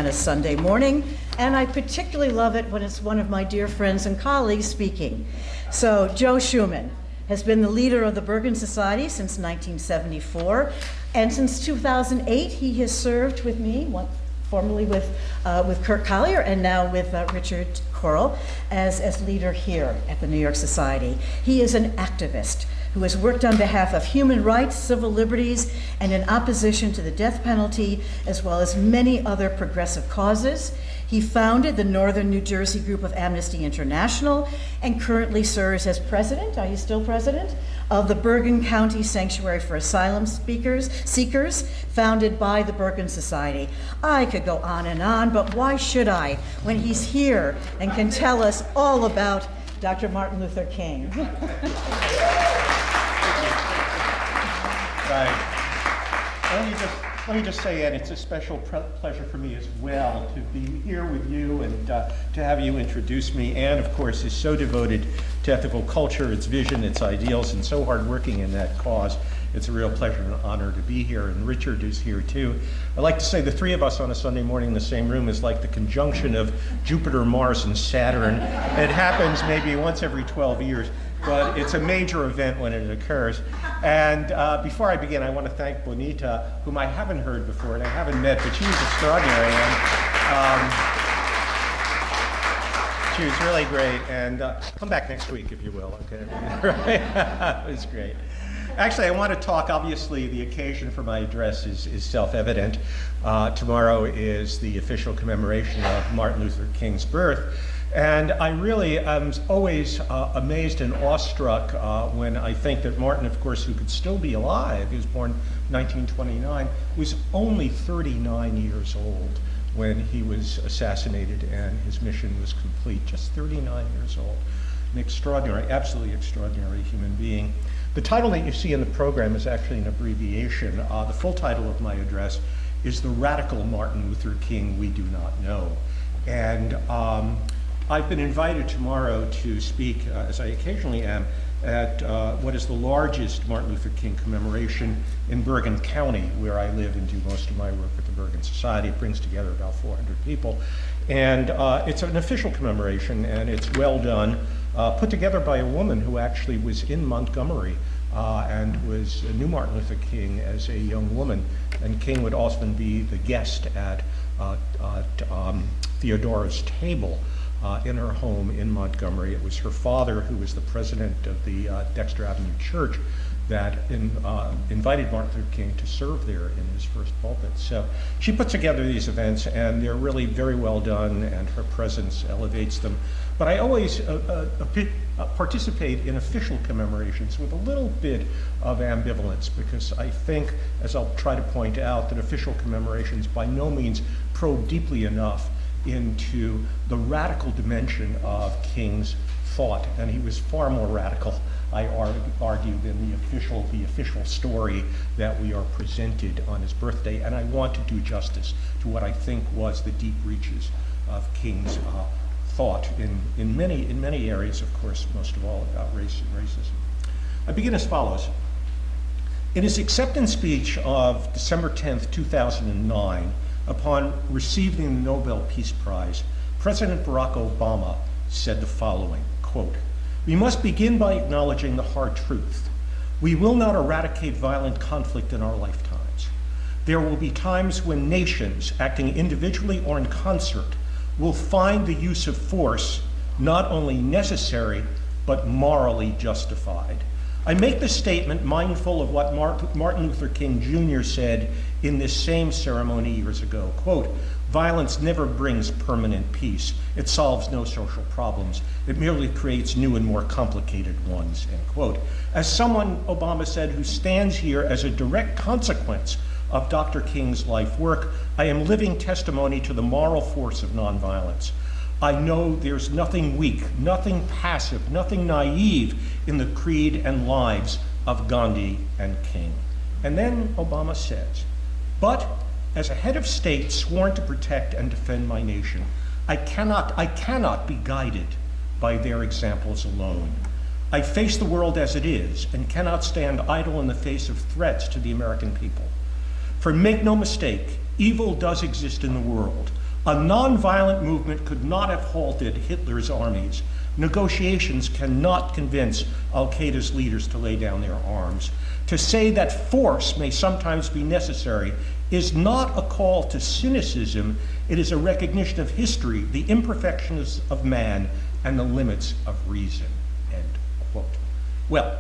on a Sunday morning, and I particularly love it when it's one of my dear friends and colleagues speaking. So Joe Chuman has been the leader of the Bergen Society since 1974, and since 2008 he has served with me, formerly with Kurt Collier and now with Richard Corll as leader here at the New York Society. He is an activist who has worked on behalf of human rights, civil liberties, and in opposition to the death penalty, as well as many other progressive causes. He founded the Northern New Jersey group of Amnesty International and currently serves as president, are you still president, of the Bergen County Sanctuary for Asylum Seekers, founded by the Bergen Society. I could go on, but why should I when he's here and can tell us all about Dr. Martin Luther King? Right. Let me just say, Ed, it's a special pleasure for me as well to be here with you and to have you introduce me. Anne, of course, is so devoted to ethical culture, its vision, its ideals, and so hardworking in that cause. It's a real pleasure and honor to be here, and Richard is here too. I like to say the three of us on a Sunday morning in the same room is like the conjunction of Jupiter, Mars, and Saturn. It happens maybe once every 12 years. But it's a major event when it occurs. And before I begin, I want to thank Bonita, whom I haven't heard before and I haven't met, but she was extraordinary. And she was really great. And come back next week, if you will, okay? Right? It was great. Actually, I want to talk, obviously, the occasion for my address is self-evident. Tomorrow is the official commemoration of Martin Luther King's birth. And I really am always amazed and awestruck when I think that Martin, of course, who could still be alive, he was born 1929, was only 39 years old when he was assassinated and his mission was complete, just 39 years old. An extraordinary, absolutely extraordinary human being. The title that you see in the program is actually an abbreviation. The full title of my address is The Radical Martin Luther King We Do Not Know. And I've been invited tomorrow to speak, as I occasionally am, at what is the largest Martin Luther King commemoration in Bergen County, where I live and do most of my work with the Bergen Society. It brings together about 400 people. And it's an official commemoration, and it's well done, put together by a woman who actually was in Montgomery and knew Martin Luther King as a young woman. And King would often be the guest at Theodora's table in her home in Montgomery. It was her father, who was the president of the Dexter Avenue Church, that invited Martin Luther King to serve there in his first pulpit. So she puts together these events, and they're really very well done, and her presence elevates them. But I always participate in official commemorations with a little bit of ambivalence, because I think, as I'll try to point out, that official commemorations by no means probe deeply enough into the radical dimension of King's thought, and he was far more radical, I argue, than the official story that we are presented on his birthday. And I want to do justice to what I think was the deep reaches of King's thought in many areas, of course, most of all about race and racism. I begin as follows. In his acceptance speech of December 10th, 2009, upon receiving the Nobel Peace Prize, President Barack Obama said the following, quote, "We must begin by acknowledging the hard truth. We will not eradicate violent conflict in our lifetimes. There will be times when nations, acting individually or in concert, will find the use of force not only necessary, but morally justified." I make this statement mindful of what Martin Luther King Jr. said in this same ceremony years ago, quote, "Violence never brings permanent peace. It solves no social problems. It merely creates new and more complicated ones," end quote. As someone, Obama said, who stands here as a direct consequence of Dr. King's life work, I am living testimony to the moral force of nonviolence. I know there's nothing weak, nothing passive, nothing naive in the creed and lives of Gandhi and King. And then Obama says, "But as a head of state sworn to protect and defend my nation, I cannot be guided by their examples alone. I face the world as it is and cannot stand idle in the face of threats to the American people. For make no mistake, evil does exist in the world. A nonviolent movement could not have halted Hitler's armies. Negotiations cannot convince al-Qaeda's leaders to lay down their arms. To say that force may sometimes be necessary is not a call to cynicism, it is a recognition of history, the imperfections of man, and the limits of reason, end quote. Well,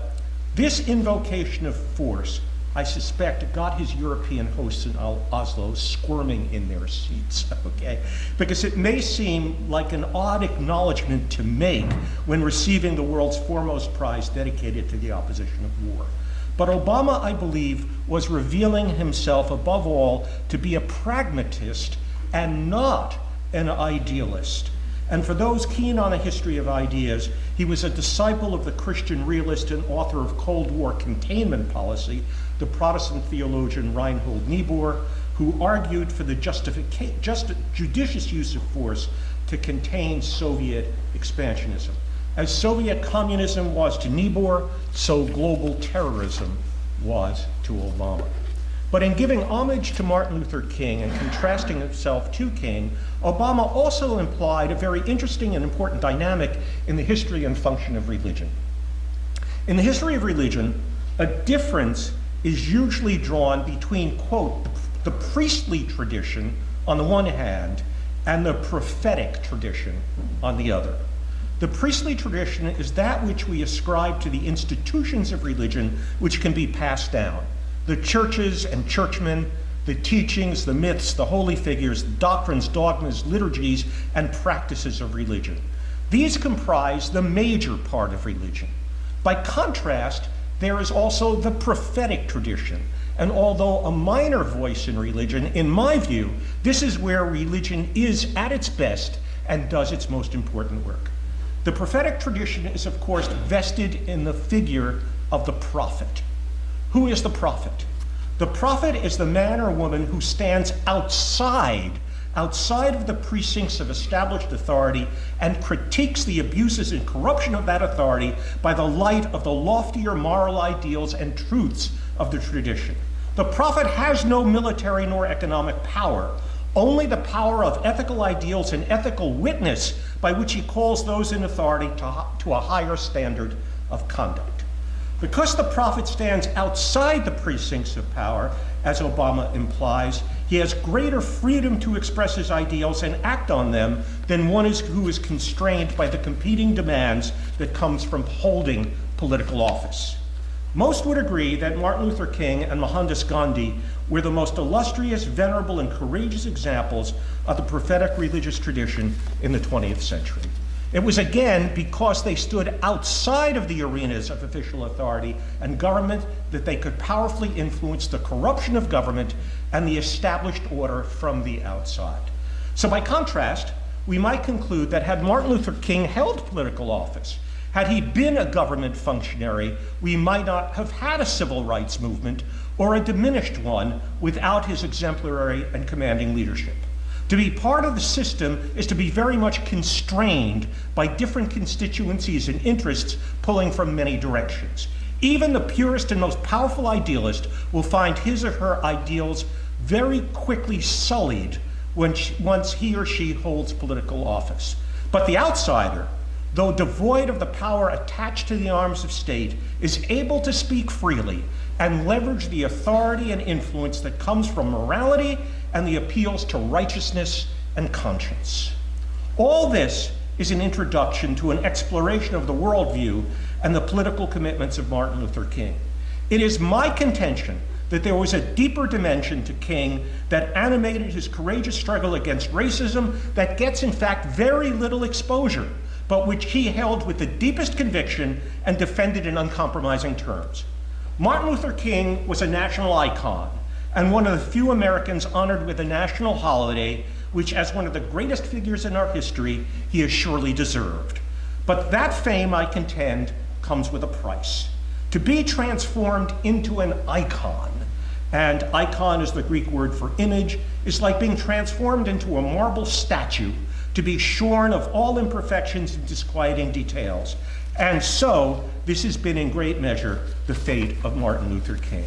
this invocation of force, I suspect, got his European hosts in Oslo squirming in their seats, okay? Because it may seem like an odd acknowledgement to make when receiving the world's foremost prize dedicated to the opposition of war. But Obama, I believe, was revealing himself above all to be a pragmatist and not an idealist. And for those keen on a history of ideas, he was a disciple of the Christian realist and author of Cold War containment policy, the Protestant theologian Reinhold Niebuhr, who argued for the judicious use of force to contain Soviet expansionism. As Soviet communism was to Niebuhr, so global terrorism was to Obama. But in giving homage to Martin Luther King and contrasting himself to King, Obama also implied a very interesting and important dynamic in the history and function of religion. In the history of religion, a difference is usually drawn between, quote, the priestly tradition on the one hand and the prophetic tradition on the other. The priestly tradition is that which we ascribe to the institutions of religion which can be passed down. The churches and churchmen, the teachings, the myths, the holy figures, the doctrines, dogmas, liturgies, and practices of religion. These comprise the major part of religion. By contrast, there is also the prophetic tradition. And although a minor voice in religion, in my view, this is where religion is at its best and does its most important work. The prophetic tradition is, of course, vested in the figure of the prophet. Who is the prophet? The prophet is the man or woman who stands outside of the precincts of established authority and critiques the abuses and corruption of that authority by the light of the loftier moral ideals and truths of the tradition. The prophet has no military nor economic power, only the power of ethical ideals and ethical witness by which he calls those in authority to a higher standard of conduct. Because the prophet stands outside the precincts of power, as Obama implies, he has greater freedom to express his ideals and act on them than one who is constrained by the competing demands that comes from holding political office. Most would agree that Martin Luther King and Mohandas Gandhi were the most illustrious, venerable, and courageous examples of the prophetic religious tradition in the 20th century. It was again because they stood outside of the arenas of official authority and government that they could powerfully influence the corruption of government and the established order from the outside. So by contrast, we might conclude that had Martin Luther King held political office, had he been a government functionary, we might not have had a civil rights movement or a diminished one without his exemplary and commanding leadership. To be part of the system is to be very much constrained by different constituencies and interests pulling from many directions. Even the purest and most powerful idealist will find his or her ideals very quickly sullied once he or she holds political office. But the outsider, though devoid of the power attached to the arms of state, is able to speak freely and leverage the authority and influence that comes from morality and the appeals to righteousness and conscience. All this is an introduction to an exploration of the worldview and the political commitments of Martin Luther King. It is my contention that there was a deeper dimension to King that animated his courageous struggle against racism that gets, in fact, very little exposure, but which he held with the deepest conviction and defended in uncompromising terms. Martin Luther King was a national icon and one of the few Americans honored with a national holiday, which as one of the greatest figures in our history, he has surely deserved. But that fame, I contend, comes with a price. To be transformed into an icon, and icon is the Greek word for image, is like being transformed into a marble statue, to be shorn of all imperfections and disquieting details. And so, this has been in great measure the fate of Martin Luther King.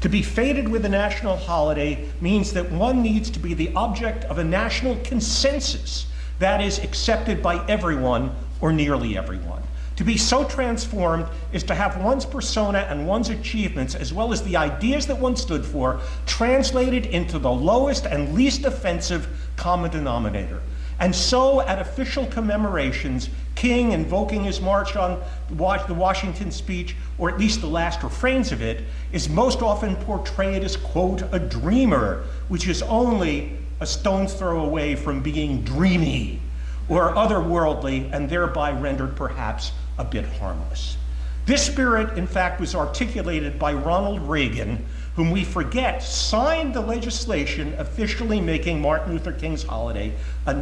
To be fated with a national holiday means that one needs to be the object of a national consensus that is accepted by everyone or nearly everyone. To be so transformed is to have one's persona and one's achievements, as well as the ideas that one stood for, translated into the lowest and least offensive common denominator. And so at official commemorations, King, invoking his march on the Washington speech, or at least the last refrains of it, is most often portrayed as, quote, a dreamer, which is only a stone's throw away from being dreamy or otherworldly, and thereby rendered perhaps a bit harmless. This spirit, in fact, was articulated by Ronald Reagan, whom we forget signed the legislation officially making Martin Luther King's birthday a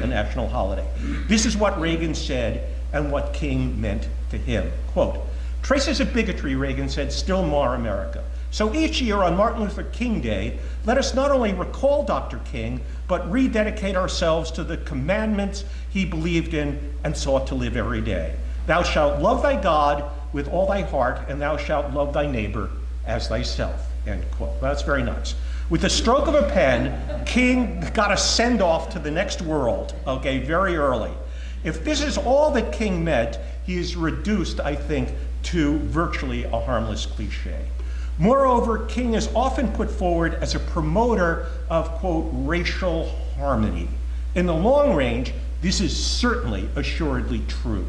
national holiday. This is what Reagan said and what King meant to him. Quote, "Traces of bigotry," Reagan said, "still mar America. So each year on Martin Luther King Day, let us not only recall Dr. King, but rededicate ourselves to the commandments he believed in and sought to live every day. Thou shalt love thy God with all thy heart, and thou shalt love thy neighbor as thyself," end quote. Well, that's very nice. With the stroke of a pen, King got a send-off to the next world, okay, very early. If this is all that King meant, he is reduced, I think, to virtually a harmless cliche. Moreover, King is often put forward as a promoter of, quote, racial harmony. In the long range, this is certainly assuredly true.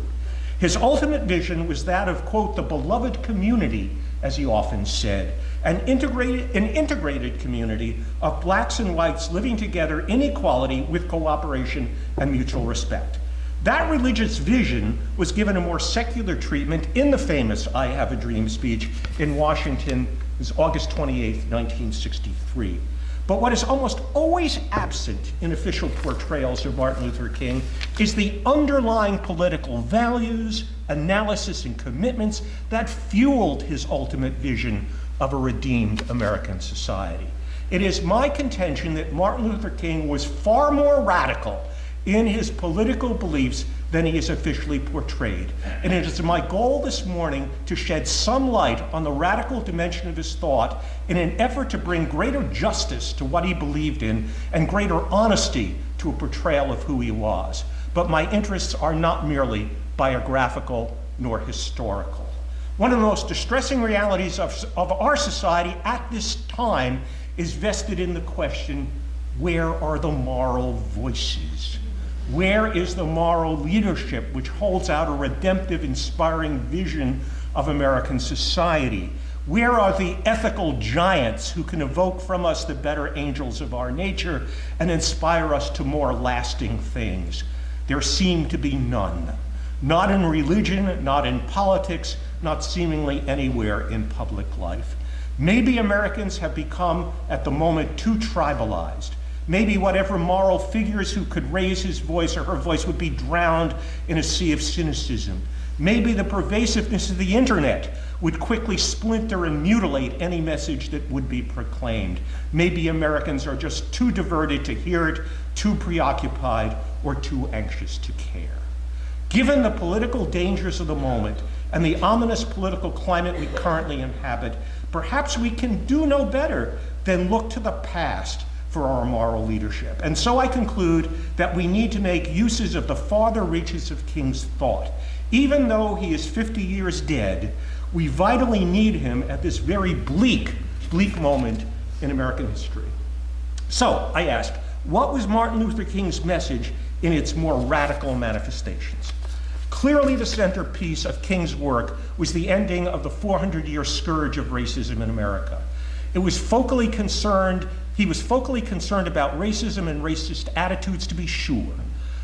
His ultimate vision was that of, quote, the beloved community, as he often said, an integrated community of blacks and whites living together in equality with cooperation and mutual respect. That religious vision was given a more secular treatment in the famous I Have a Dream speech in Washington, it was August 28, 1963. But what is almost always absent in official portrayals of Martin Luther King is the underlying political values, analysis, and commitments that fueled his ultimate vision of a redeemed American society. It is my contention that Martin Luther King was far more radical in his political beliefs than he is officially portrayed. And it is my goal this morning to shed some light on the radical dimension of his thought in an effort to bring greater justice to what he believed in and greater honesty to a portrayal of who he was. But my interests are not merely biographical nor historical. One of the most distressing realities of our society at this time is vested in the question, where are the moral voices? Where is the moral leadership which holds out a redemptive, inspiring vision of American society? Where are the ethical giants who can evoke from us the better angels of our nature and inspire us to more lasting things? There seem to be none. Not in religion, not in politics, not seemingly anywhere in public life. Maybe Americans have become, at the moment, too tribalized. Maybe whatever moral figures who could raise his voice or her voice would be drowned in a sea of cynicism. Maybe the pervasiveness of the internet would quickly splinter and mutilate any message that would be proclaimed. Maybe Americans are just too diverted to hear it, too preoccupied, or too anxious to care. Given the political dangers of the moment and the ominous political climate we currently inhabit, perhaps we can do no better than look to the past for our moral leadership. And so I conclude that we need to make uses of the farther reaches of King's thought. Even though he is 50 years dead, we vitally need him at this very bleak moment in American history. So I ask, what was Martin Luther King's message in its more radical manifestations? Clearly the centerpiece of King's work was the ending of the 400-year scourge of racism in America. He was focally concerned about racism and racist attitudes, to be sure.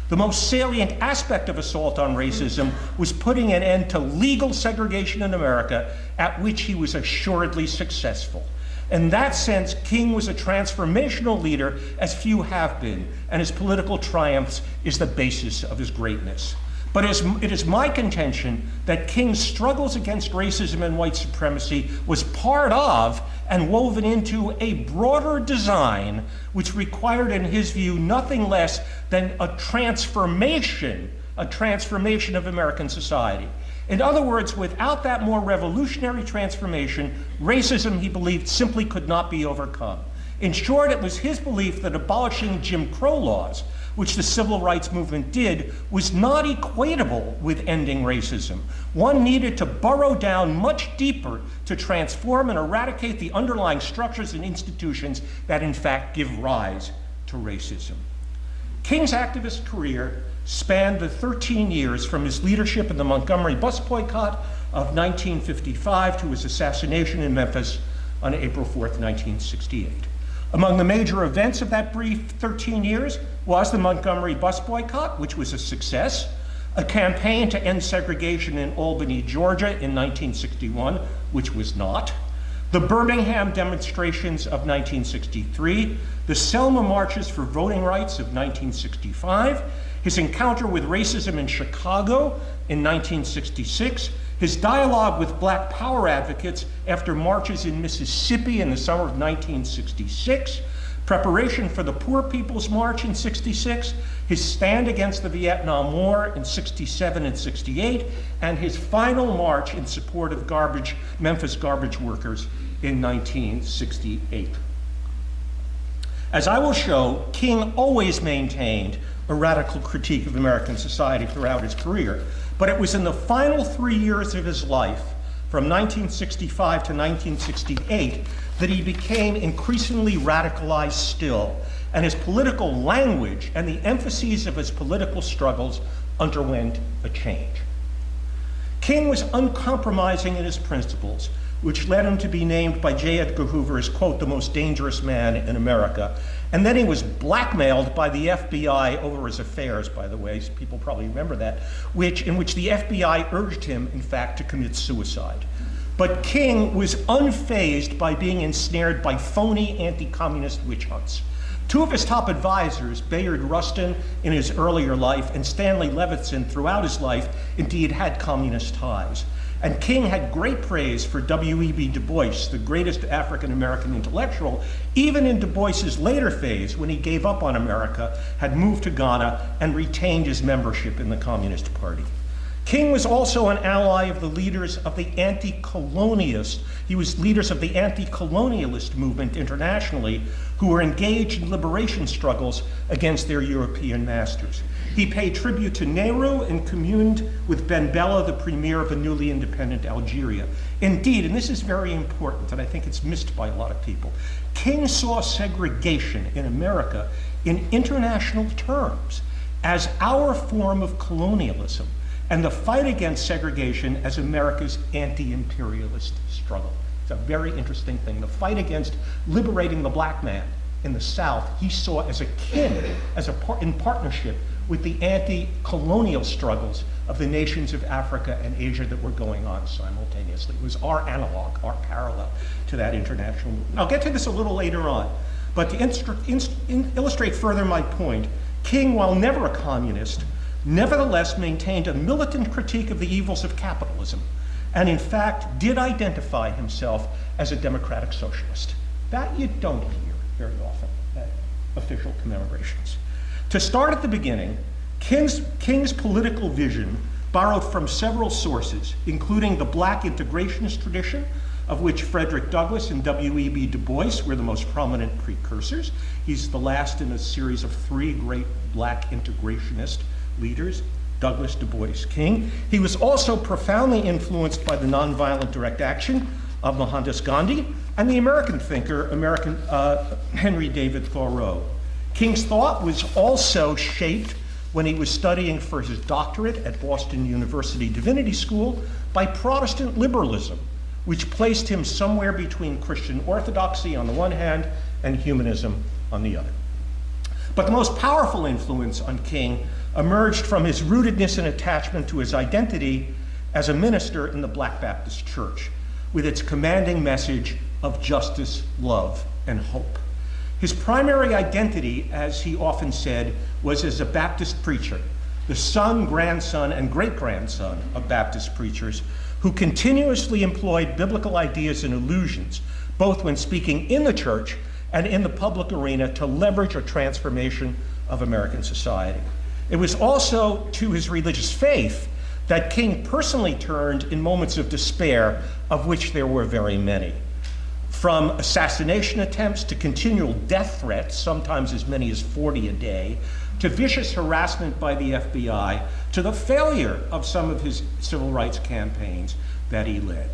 The most salient aspect of assault on racism was putting an end to legal segregation in America, at which he was assuredly successful. In that sense, King was a transformational leader, as few have been, and his political triumphs is the basis of his greatness. But it is my contention that King's struggles against racism and white supremacy was part of and woven into a broader design which required, in his view, nothing less than a transformation of American society. In other words, without that more revolutionary transformation, racism, he believed, simply could not be overcome. In short, it was his belief that abolishing Jim Crow laws, which the civil rights movement did, was not equatable with ending racism. One needed to burrow down much deeper to transform and eradicate the underlying structures and institutions that in fact give rise to racism. King's activist career spanned the 13 years from his leadership in the Montgomery bus boycott of 1955 to his assassination in Memphis on April 4th, 1968. Among the major events of that brief 13 years was the Montgomery bus boycott, which was a success, a campaign to end segregation in Albany, Georgia in 1961, which was not, the Birmingham demonstrations of 1963, the Selma marches for voting rights of 1965, his encounter with racism in Chicago in 1966, his dialogue with Black Power advocates after marches in Mississippi in the summer of 1966, preparation for the Poor People's March in 66, his stand against the Vietnam War in 67 and 68, and his final march in support of Memphis garbage workers in 1968. As I will show, King always maintained a radical critique of American society throughout his career, but it was in the final 3 years of his life, from 1965 to 1968, that he became increasingly radicalized still, and his political language and the emphases of his political struggles underwent a change. King was uncompromising in his principles, which led him to be named by J. Edgar Hoover as, quote, the most dangerous man in America. And then he was blackmailed by the FBI over his affairs, by the way, so people probably remember that, in which the FBI urged him, in fact, to commit suicide. But King was unfazed by being ensnared by phony anti-communist witch hunts. Two of his top advisors, Bayard Rustin in his earlier life and Stanley Levitson throughout his life, indeed had communist ties. And King had great praise for W.E.B. Du Bois, the greatest African-American intellectual, even in Du Bois's later phase, when he gave up on America, had moved to Ghana, and retained his membership in the Communist Party. King was also an ally of the leaders of the anti-colonialist. He was leaders of the anti-colonialist movement internationally, who were engaged in liberation struggles against their European masters. He paid tribute to Nehru and communed with Ben Bella, the premier of a newly independent Algeria. Indeed, and this is very important, and I think it's missed by a lot of people, King saw segregation in America in international terms as our form of colonialism, and the fight against segregation as America's anti-imperialist struggle. It's a very interesting thing. The fight against liberating the black man in the South, he saw as akin, in partnership with the anti-colonial struggles of the nations of Africa and Asia that were going on simultaneously. It was our analog, our parallel to that international movement. I'll get to this a little later on, but to illustrate further my point, King, while never a communist, nevertheless maintained a militant critique of the evils of capitalism, and in fact did identify himself as a democratic socialist. That you don't hear very often at official commemorations. To start at the beginning, King's political vision borrowed from several sources, including the black integrationist tradition, of which Frederick Douglass and W.E.B. Du Bois were the most prominent precursors. He's the last in a series of three great black integrationist leaders, Douglass, Du Bois, King. He was also profoundly influenced by the nonviolent direct action of Mohandas Gandhi and the American thinker, Henry David Thoreau. King's thought was also shaped when he was studying for his doctorate at Boston University Divinity School by Protestant liberalism, which placed him somewhere between Christian orthodoxy on the one hand and humanism on the other. But the most powerful influence on King emerged from his rootedness and attachment to his identity as a minister in the Black Baptist Church, with its commanding message of justice, love, and hope. His primary identity, as he often said, was as a Baptist preacher, the son, grandson, and great-grandson of Baptist preachers who continuously employed biblical ideas and allusions, both when speaking in the church and in the public arena, to leverage a transformation of American society. It was also to his religious faith that King personally turned in moments of despair, of which there were very many. From assassination attempts to continual death threats, sometimes as many as 40 a day, to vicious harassment by the FBI, to the failure of some of his civil rights campaigns that he led.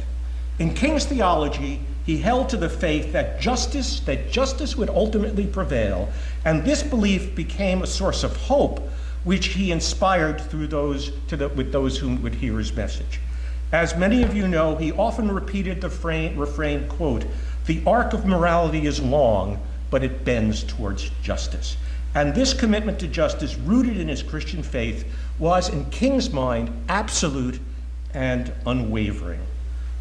In King's theology, he held to the faith that justice would ultimately prevail, and this belief became a source of hope which he inspired with those who would hear his message. As many of you know, he often repeated the refrain, quote, "The arc of morality is long, but it bends towards justice." And this commitment to justice, rooted in his Christian faith, was, in King's mind, absolute and unwavering.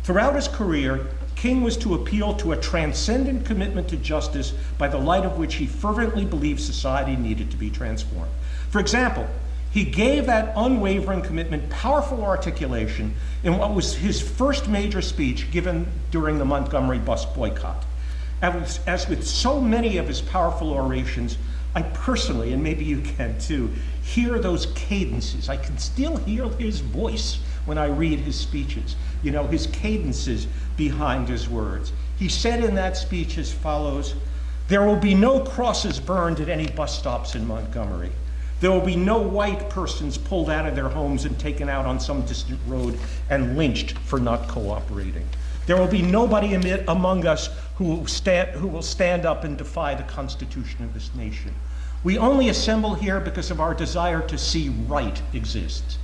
Throughout his career, King was to appeal to a transcendent commitment to justice by the light of which he fervently believed society needed to be transformed. For example, he gave that unwavering commitment powerful articulation in what was his first major speech given during the Montgomery bus boycott. As with so many of his powerful orations, I personally, and maybe you can too, hear those cadences. I can still hear his voice when I read his speeches, his cadences behind his words. He said in that speech as follows: "There will be no crosses burned at any bus stops in Montgomery. There will be no white persons pulled out of their homes and taken out on some distant road and lynched for not cooperating. There will be nobody among us who will stand up and defy the Constitution of this nation. We only assemble here because of our desire to see right exist.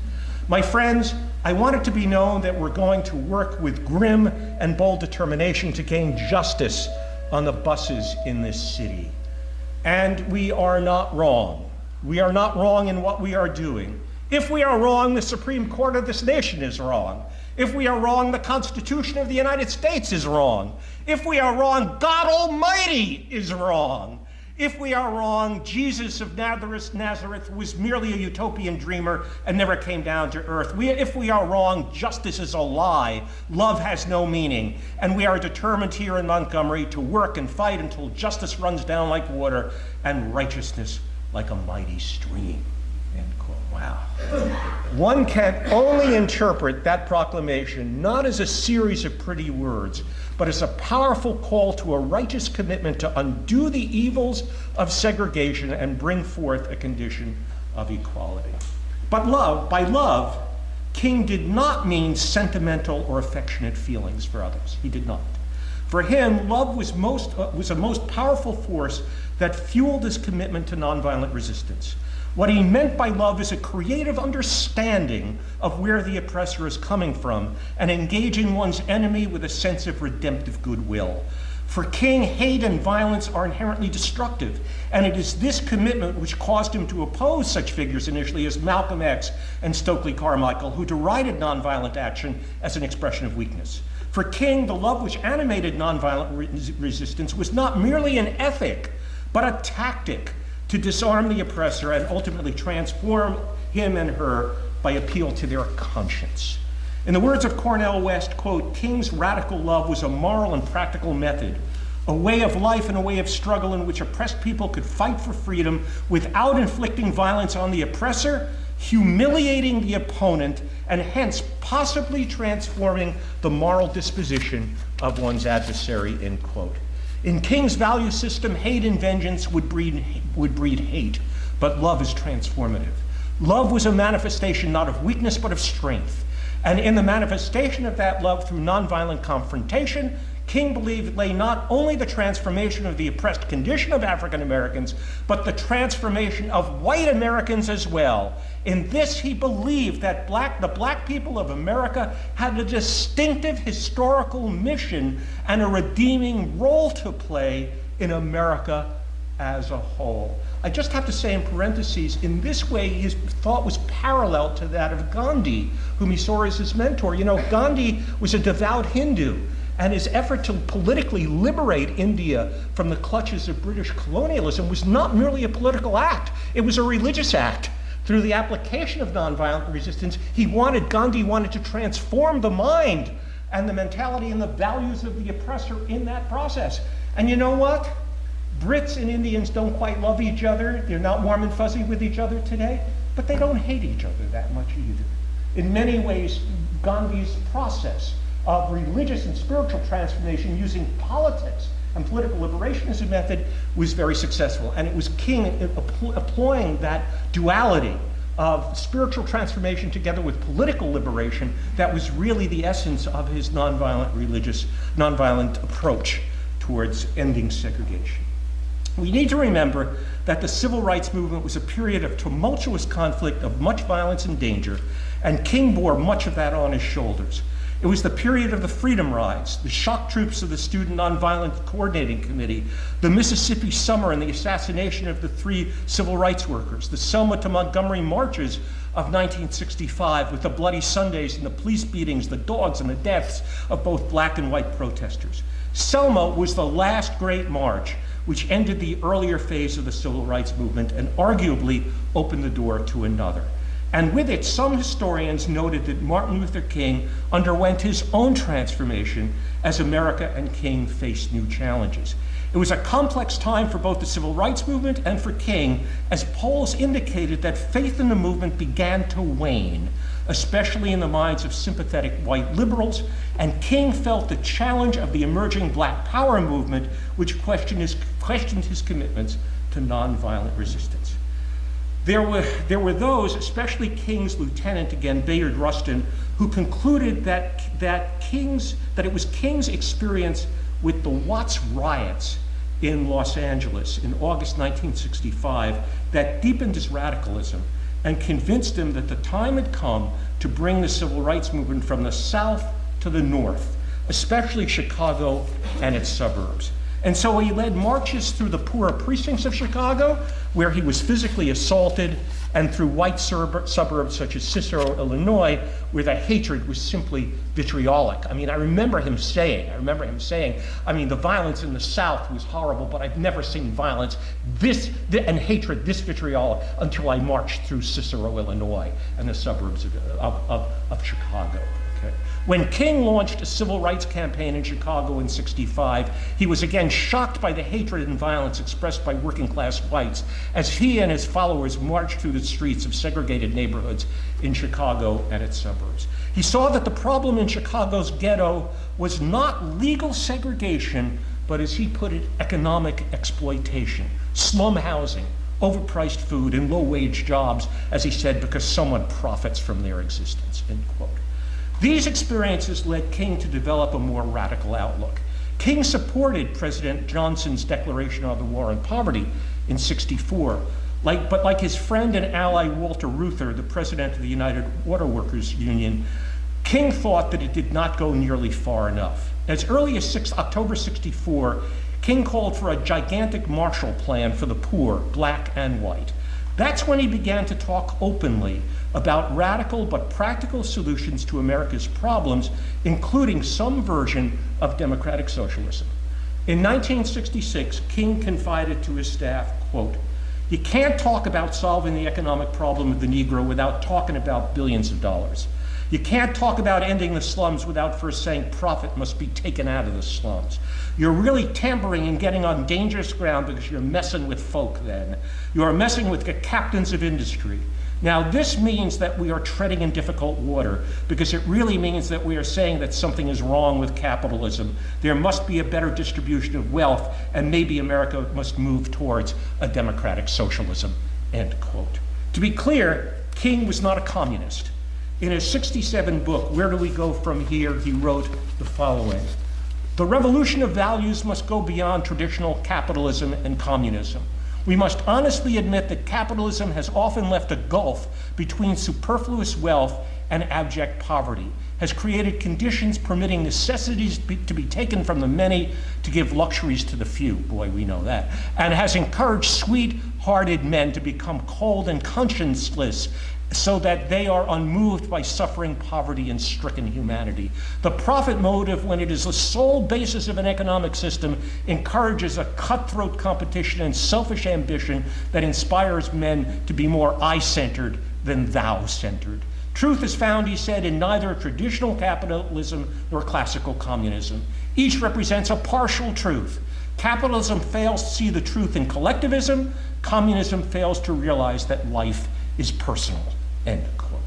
My friends, I want it to be known that we're going to work with grim and bold determination to gain justice on the buses in this city. And we are not wrong. We are not wrong in what we are doing. If we are wrong, the Supreme Court of this nation is wrong. If we are wrong, the Constitution of the United States is wrong. If we are wrong, God Almighty is wrong. If we are wrong, Jesus of Nazareth was merely a utopian dreamer and never came down to earth. If we are wrong, justice is a lie. Love has no meaning. And we are determined here in Montgomery to work and fight until justice runs down like water and righteousness like a mighty stream." End quote. Wow. One can only interpret that proclamation not as a series of pretty words, but as a powerful call to a righteous commitment to undo the evils of segregation and bring forth a condition of equality. But by love, King did not mean sentimental or affectionate feelings for others. He did not. For him, love was a most powerful force that fueled his commitment to nonviolent resistance. What he meant by love is a creative understanding of where the oppressor is coming from and engaging one's enemy with a sense of redemptive goodwill. For King, hate and violence are inherently destructive, and it is this commitment which caused him to oppose such figures initially as Malcolm X and Stokely Carmichael, who derided nonviolent action as an expression of weakness. For King, the love which animated nonviolent resistance was not merely an ethic, but a tactic to disarm the oppressor and ultimately transform him and her by appeal to their conscience. In the words of Cornel West, quote, "King's radical love was a moral and practical method, a way of life and a way of struggle in which oppressed people could fight for freedom without inflicting violence on the oppressor, humiliating the opponent, and hence possibly transforming the moral disposition of one's adversary," end quote. In King's value system, hate and vengeance would breed hate, but love is transformative. Love was a manifestation not of weakness, but of strength. And in the manifestation of that love through nonviolent confrontation, King believed lay not only the transformation of the oppressed condition of African Americans, but the transformation of white Americans as well. In this, he believed that the black people of America had a distinctive historical mission and a redeeming role to play in America as a whole. I just have to say in parentheses, in this way, his thought was parallel to that of Gandhi, whom he saw as his mentor. Gandhi was a devout Hindu, and his effort to politically liberate India from the clutches of British colonialism was not merely a political act, it was a religious act. Through the application of nonviolent resistance, Gandhi wanted to transform the mind and the mentality and the values of the oppressor in that process. And you know what? Brits and Indians don't quite love each other. They're not warm and fuzzy with each other today, but they don't hate each other that much either. in many ways, Gandhi's process of religious and spiritual transformation using politics and political liberation as a method was very successful. And it was King employing that duality of spiritual transformation together with political liberation that was really the essence of his nonviolent approach towards ending segregation. We need to remember that the civil rights movement was a period of tumultuous conflict, of much violence and danger, and King bore much of that on his shoulders. It was the period of the Freedom Rides, the shock troops of the Student Nonviolent Coordinating Committee, the Mississippi Summer and the assassination of the 3 civil rights workers, the Selma to Montgomery marches of 1965 with the Bloody Sundays and the police beatings, the dogs and the deaths of both black and white protesters. Selma was the last great march which ended the earlier phase of the civil rights movement and arguably opened the door to another. And with it, some historians noted that Martin Luther King underwent his own transformation as America and King faced new challenges. It was a complex time for both the civil rights movement and for King, as polls indicated that faith in the movement began to wane, especially in the minds of sympathetic white liberals, and King felt the challenge of the emerging Black Power movement, which questioned his commitments to nonviolent resistance. There were those, especially King's lieutenant, again, Bayard Rustin, who concluded that it was King's experience with the Watts riots in Los Angeles in August 1965 that deepened his radicalism and convinced him that the time had come to bring the civil rights movement from the South to the North, especially Chicago and its suburbs. And so he led marches through the poorer precincts of Chicago, where he was physically assaulted, and through white suburbs such as Cicero, Illinois, where the hatred was simply vitriolic. I mean, I remember him saying, the violence in the South was horrible, but I've never seen violence and hatred this vitriolic until I marched through Cicero, Illinois, and the suburbs of Chicago. Okay. When King launched a civil rights campaign in Chicago in '65, he was again shocked by the hatred and violence expressed by working class whites as he and his followers marched through the streets of segregated neighborhoods in Chicago and its suburbs. He saw that the problem in Chicago's ghetto was not legal segregation, but as he put it, economic exploitation, slum housing, overpriced food, and low-wage jobs, as he said, because someone profits from their existence, end quote. These experiences led King to develop a more radical outlook. King supported President Johnson's declaration of the war on poverty in '64, but like his friend and ally Walter Reuther, the president of the United Auto Workers Union, King thought that it did not go nearly far enough. As early as October '64, King called for a gigantic Marshall Plan for the poor, black and white. That's when he began to talk openly about radical but practical solutions to America's problems, including some version of democratic socialism. In 1966, King confided to his staff, quote, "You can't talk about solving the economic problem of the Negro without talking about billions of dollars. You can't talk about ending the slums without first saying profit must be taken out of the slums. You're really tampering and getting on dangerous ground because you're messing with folk then. You are messing with the captains of industry. Now this means that we are treading in difficult water because it really means that we are saying that something is wrong with capitalism. There must be a better distribution of wealth and maybe America must move towards a democratic socialism," end quote. To be clear, King was not a communist. In his '67 book, Where Do We Go From Here?, he wrote the following: "The revolution of values must go beyond traditional capitalism and communism. We must honestly admit that capitalism has often left a gulf between superfluous wealth and abject poverty, has created conditions permitting necessities to be taken from the many to give luxuries to the few," boy, we know that, "and has encouraged sweet-hearted men to become cold and conscienceless so that they are unmoved by suffering, poverty, and stricken humanity. The profit motive, when it is the sole basis of an economic system, encourages a cutthroat competition and selfish ambition that inspires men to be more I-centered than thou-centered. Truth is found," he said, "in neither traditional capitalism nor classical communism. Each represents a partial truth. Capitalism fails to see the truth in collectivism. Communism fails to realize that life is personal," end quote.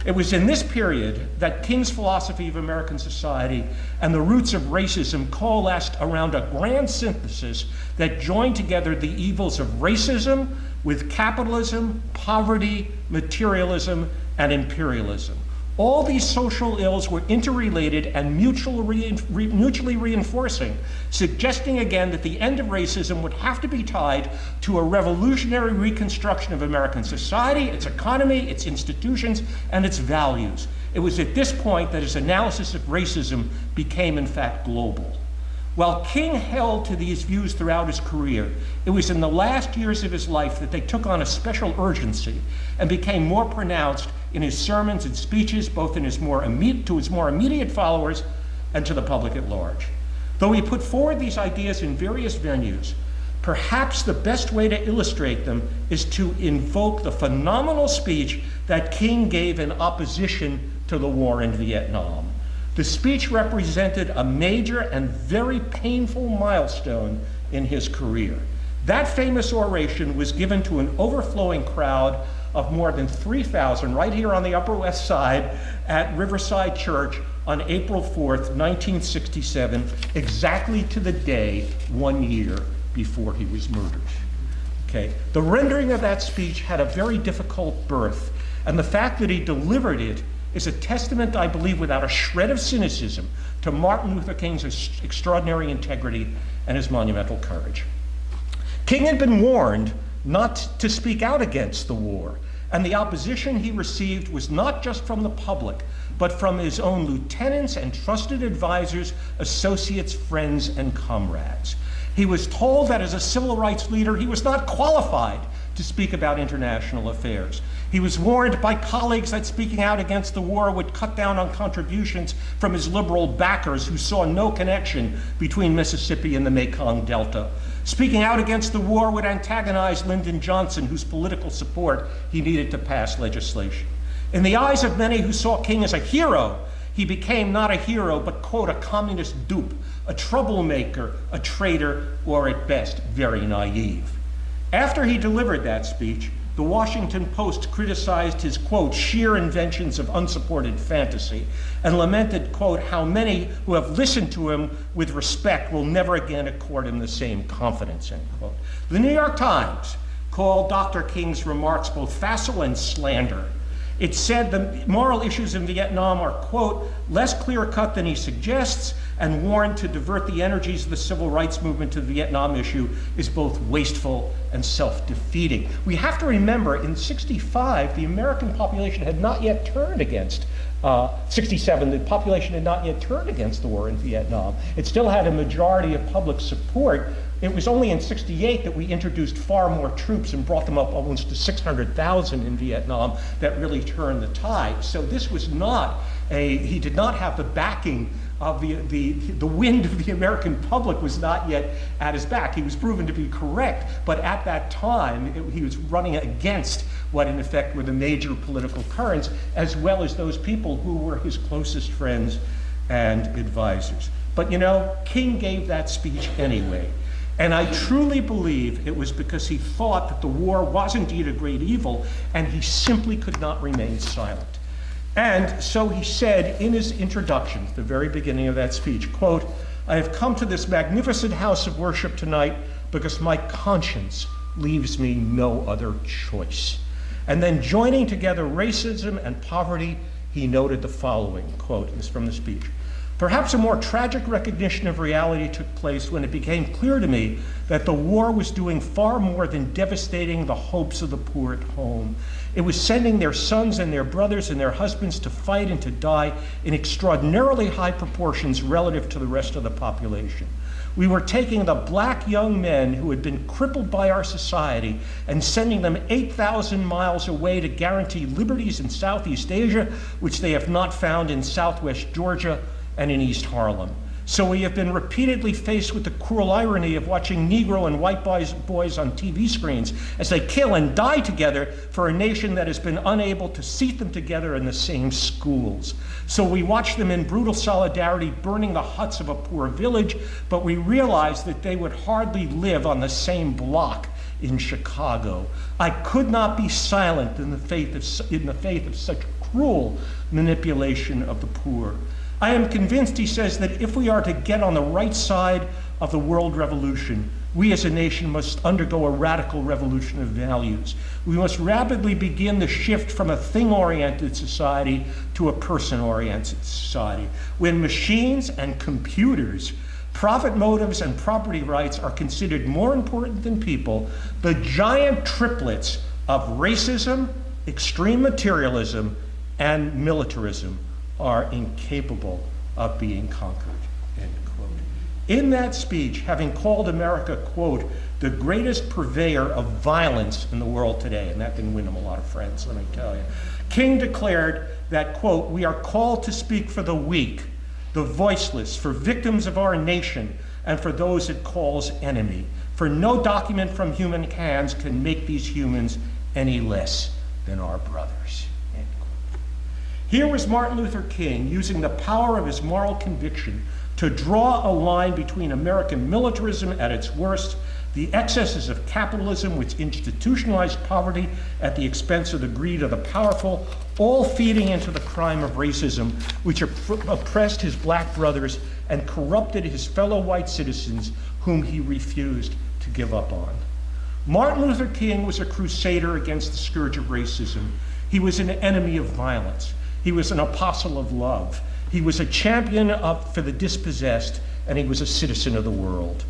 It was in this period that King's philosophy of American society and the roots of racism coalesced around a grand synthesis that joined together the evils of racism with capitalism, poverty, materialism, and imperialism. All these social ills were interrelated and mutually reinforcing, suggesting again that the end of racism would have to be tied to a revolutionary reconstruction of American society, its economy, its institutions, and its values. It was at this point that his analysis of racism became, in fact, global. While King held to these views throughout his career, it was in the last years of his life that they took on a special urgency and became more pronounced in his sermons and speeches, both to his more immediate followers and to the public at large. Though he put forward these ideas in various venues, perhaps the best way to illustrate them is to invoke the phenomenal speech that King gave in opposition to the war in Vietnam. The speech represented a major and very painful milestone in his career. That famous oration was given to an overflowing crowd of more than 3,000 right here on the Upper West Side at Riverside Church on April 4th, 1967, exactly to the day 1 year before he was murdered. Okay. The rendering of that speech had a very difficult birth, and the fact that he delivered it is a testament, I believe, without a shred of cynicism, to Martin Luther King's extraordinary integrity and his monumental courage. King had been warned not to speak out against the war, and the opposition he received was not just from the public, but from his own lieutenants and trusted advisors, associates, friends, and comrades. He was told that as a civil rights leader, he was not qualified to speak about international affairs. He was warned by colleagues that speaking out against the war would cut down on contributions from his liberal backers who saw no connection between Mississippi and the Mekong Delta. Speaking out against the war would antagonize Lyndon Johnson, whose political support he needed to pass legislation. In the eyes of many who saw King as a hero, he became not a hero, but, quote, a communist dupe, a troublemaker, a traitor, or at best, very naive. After he delivered that speech, the Washington Post criticized his, quote, sheer inventions of unsupported fantasy and lamented, quote, how many who have listened to him with respect will never again accord him the same confidence, end quote. The New York Times called Dr. King's remarks both facile and slander. It said the moral issues in Vietnam are, quote, less clear-cut than he suggests, and warned to divert the energies of the civil rights movement to the Vietnam issue is both wasteful and self-defeating. We have to remember, in 65, the American population had not yet turned against 67, the population had not yet turned against the war in Vietnam. It still had a majority of public support. It was only in 68 that we introduced far more troops and brought them up almost to 600,000 in Vietnam that really turned the tide. So this was not he did not have the backing of the wind of the American public was not yet at his back. He was proven to be correct, but at that time, he was running against what in effect were the major political currents, as well as those people who were his closest friends and advisors. But you know, King gave that speech anyway. And I truly believe it was because he thought that the war was indeed a great evil, and he simply could not remain silent. And so he said in his introduction, the very beginning of that speech, quote, I have come to this magnificent house of worship tonight because my conscience leaves me no other choice. And then joining together racism and poverty, he noted the following, quote, this is from the speech. Perhaps a more tragic recognition of reality took place when it became clear to me that the war was doing far more than devastating the hopes of the poor at home. It was sending their sons and their brothers and their husbands to fight and to die in extraordinarily high proportions relative to the rest of the population. We were taking the black young men who had been crippled by our society and sending them 8,000 miles away to guarantee liberties in Southeast Asia, which they have not found in Southwest Georgia and in East Harlem. So we have been repeatedly faced with the cruel irony of watching Negro and white boys on TV screens as they kill and die together for a nation that has been unable to seat them together in the same schools. So we watch them in brutal solidarity burning the huts of a poor village, but we realize that they would hardly live on the same block in Chicago. I could not be silent in the faith of such cruel manipulation of the poor. I am convinced, he says, that if we are to get on the right side of the world revolution, we as a nation must undergo a radical revolution of values. We must rapidly begin the shift from a thing-oriented society to a person-oriented society. When machines and computers, profit motives and property rights are considered more important than people, the giant triplets of racism, extreme materialism, and militarism are incapable of being conquered, end quote. In that speech, having called America, quote, the greatest purveyor of violence in the world today, and that didn't win him a lot of friends, let me tell you, King declared that, quote, we are called to speak for the weak, the voiceless, for victims of our nation, and for those it calls enemy. For no document from human hands can make these humans any less than our brothers. End quote. Here was Martin Luther King using the power of his moral conviction to draw a line between American militarism at its worst, the excesses of capitalism which institutionalized poverty at the expense of the greed of the powerful, all feeding into the crime of racism which oppressed his black brothers and corrupted his fellow white citizens whom he refused to give up on. Martin Luther King was a crusader against the scourge of racism. He was an enemy of violence. He was an apostle of love. He was a champion for the dispossessed, and he was a citizen of the world.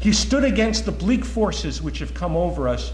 He stood against the bleak forces which have come over us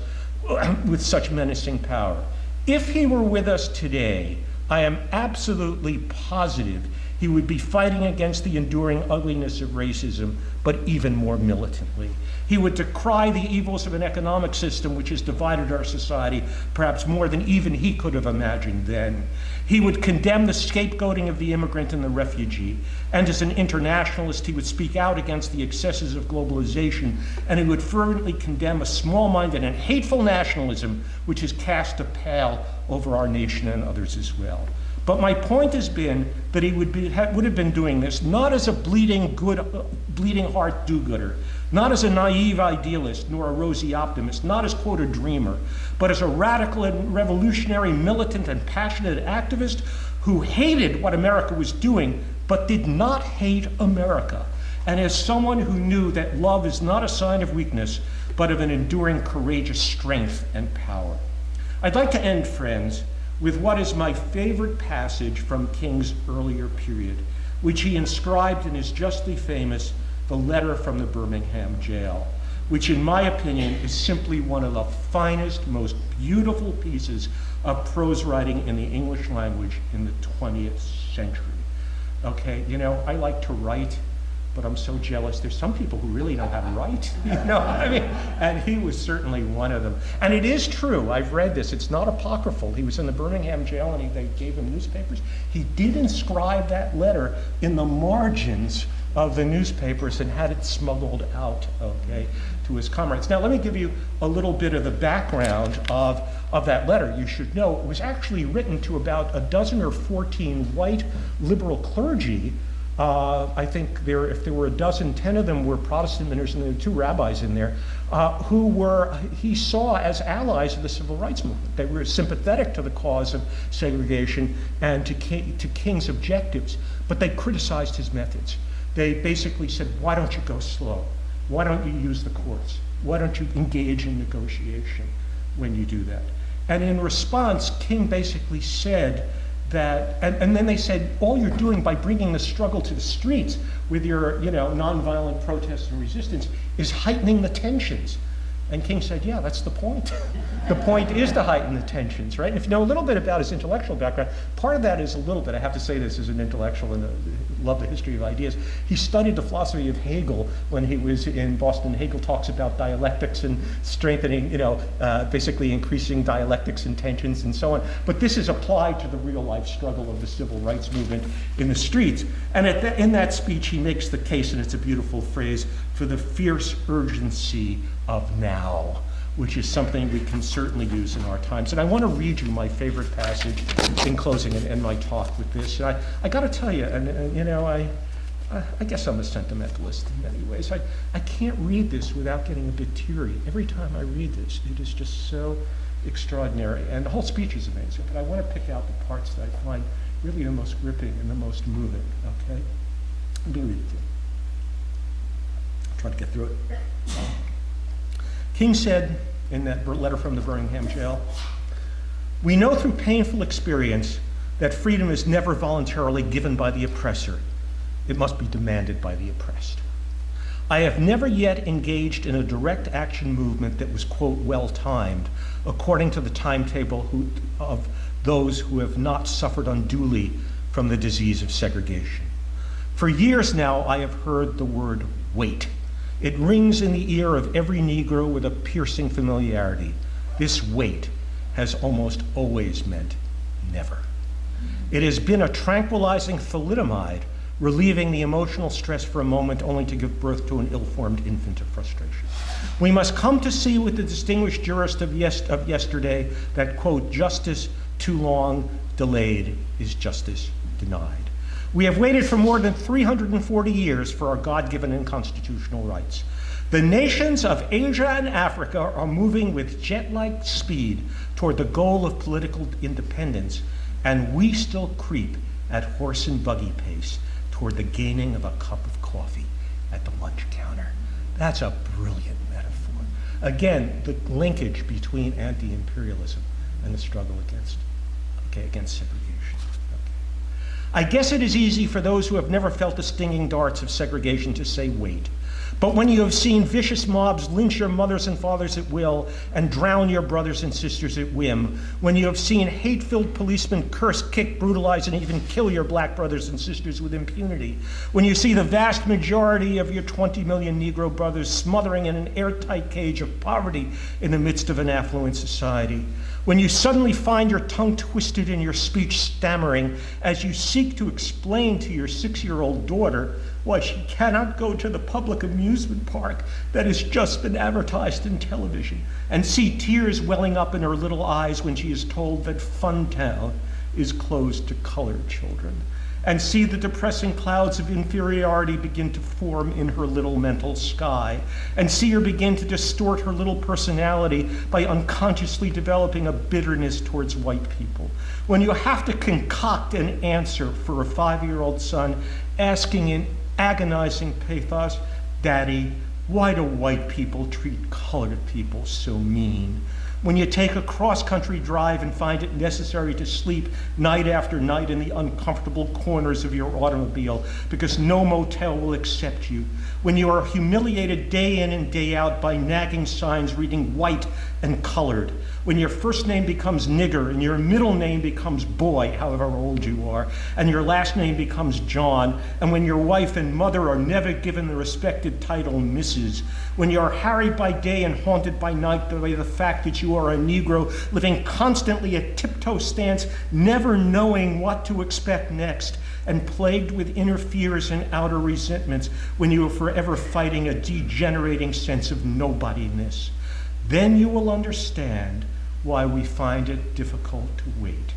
with such menacing power. If he were with us today, I am absolutely positive he would be fighting against the enduring ugliness of racism, but even more militantly. He would decry the evils of an economic system which has divided our society perhaps more than even he could have imagined then. He would condemn the scapegoating of the immigrant and the refugee. And as an internationalist, he would speak out against the excesses of globalization, and he would fervently condemn a small-minded and hateful nationalism which has cast a pall over our nation and others as well. But my point has been that he would have been doing this not as a bleeding heart do-gooder, not as a naive idealist nor a rosy optimist, not as, quote, a dreamer, but as a radical and revolutionary, militant and passionate activist who hated what America was doing, but did not hate America. And as someone who knew that love is not a sign of weakness, but of an enduring, courageous strength and power. I'd like to end, friends, with what is my favorite passage from King's earlier period, which he inscribed in his justly famous The Letter from the Birmingham Jail, which in my opinion is simply one of the finest, most beautiful pieces of prose writing in the English language in the 20th century. Okay, you know, I like to write, but I'm so jealous. There's some people who really know how to write, you know, I mean, and he was certainly one of them. And it is true, I've read this, it's not apocryphal. He was in the Birmingham jail and they gave him newspapers. He did inscribe that letter in the margins of the newspapers and had it smuggled out, okay, to his comrades. Now, let me give you a little bit of the background of that letter. You should know it was actually written to about a dozen or 14 white liberal clergy. I think if there were a dozen, 10 of them were Protestant ministers, and there were 2 rabbis in there, who he saw as allies of the civil rights movement. They were sympathetic to the cause of segregation and to King's objectives, but they criticized his methods. They basically said, why don't you go slow? Why don't you use the courts? Why don't you engage in negotiation when you do that? And in response, King basically said that, and then they said, all you're doing by bringing the struggle to the streets with your, nonviolent protests and resistance is heightening the tensions. And King said, yeah, that's the point. The point is to heighten the tensions, right? And if you know a little bit about his intellectual background, part of that is a little bit, I have to say this as an intellectual and love the history of ideas. He studied the philosophy of Hegel when he was in Boston. Hegel talks about dialectics and strengthening, basically increasing dialectics and tensions and so on. But this is applied to the real life struggle of the civil rights movement in the streets. And in that speech, he makes the case, and it's a beautiful phrase, for the fierce urgency of now, which is something we can certainly use in our times. And I want to read you my favorite passage in closing and end my talk with this. And I got to tell you, I guess I'm a sentimentalist in many ways. I can't read this without getting a bit teary. Every time I read this, it is just so extraordinary. And the whole speech is amazing, but I want to pick out the parts that I find really the most gripping and the most moving, okay? Let me read it to you. I'll try to get through it. King said in that letter from the Birmingham jail, "We know through painful experience that freedom is never voluntarily given by the oppressor. It must be demanded by the oppressed. I have never yet engaged in a direct action movement that was, quote, well-timed, according to the timetable of those who have not suffered unduly from the disease of segregation. For years now, I have heard the word wait. It rings in the ear of every Negro with a piercing familiarity. This wait has almost always meant never. It has been a tranquilizing thalidomide, relieving the emotional stress for a moment only to give birth to an ill-formed infant of frustration. We must come to see with the distinguished jurist of yesterday that, quote, justice too long delayed is justice denied. We have waited for more than 340 years for our God-given and constitutional rights. The nations of Asia and Africa are moving with jet-like speed toward the goal of political independence, and we still creep at horse and buggy pace toward the gaining of a cup of coffee at the lunch counter." That's a brilliant metaphor. Again, the linkage between anti-imperialism and the struggle against segregation. I guess it is easy for those who have never felt the stinging darts of segregation to say wait. But when you have seen vicious mobs lynch your mothers and fathers at will and drown your brothers and sisters at whim, when you have seen hate-filled policemen curse, kick, brutalize, and even kill your black brothers and sisters with impunity, when you see the vast majority of your 20 million Negro brothers smothering in an airtight cage of poverty in the midst of an affluent society, when you suddenly find your tongue twisted and your speech stammering as you seek to explain to your 6-year-old daughter why she cannot go to the public amusement park that has just been advertised in television, and see tears welling up in her little eyes when she is told that Funtown is closed to colored children, and see the depressing clouds of inferiority begin to form in her little mental sky, and see her begin to distort her little personality by unconsciously developing a bitterness towards white people. When you have to concoct an answer for a 5-year-old son asking in agonizing pathos, "Daddy, why do white people treat colored people so mean?" When you take a cross-country drive and find it necessary to sleep night after night in the uncomfortable corners of your automobile because no motel will accept you. When you are humiliated day in and day out by nagging signs reading white and colored. When your first name becomes nigger and your middle name becomes boy, however old you are, and your last name becomes John, and when your wife and mother are never given the respected title Mrs., when you are harried by day and haunted by night by the fact that you are a Negro living constantly at tiptoe stance, never knowing what to expect next, and plagued with inner fears and outer resentments, when you are forever fighting a degenerating sense of nobodiness, then you will understand why we find it difficult to wait.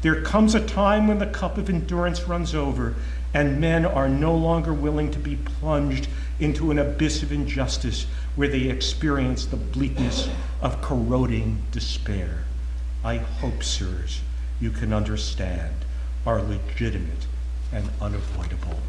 There comes a time when the cup of endurance runs over and men are no longer willing to be plunged into an abyss of injustice where they experience the bleakness of corroding despair. I hope, sirs, you can understand our legitimate and unavoidable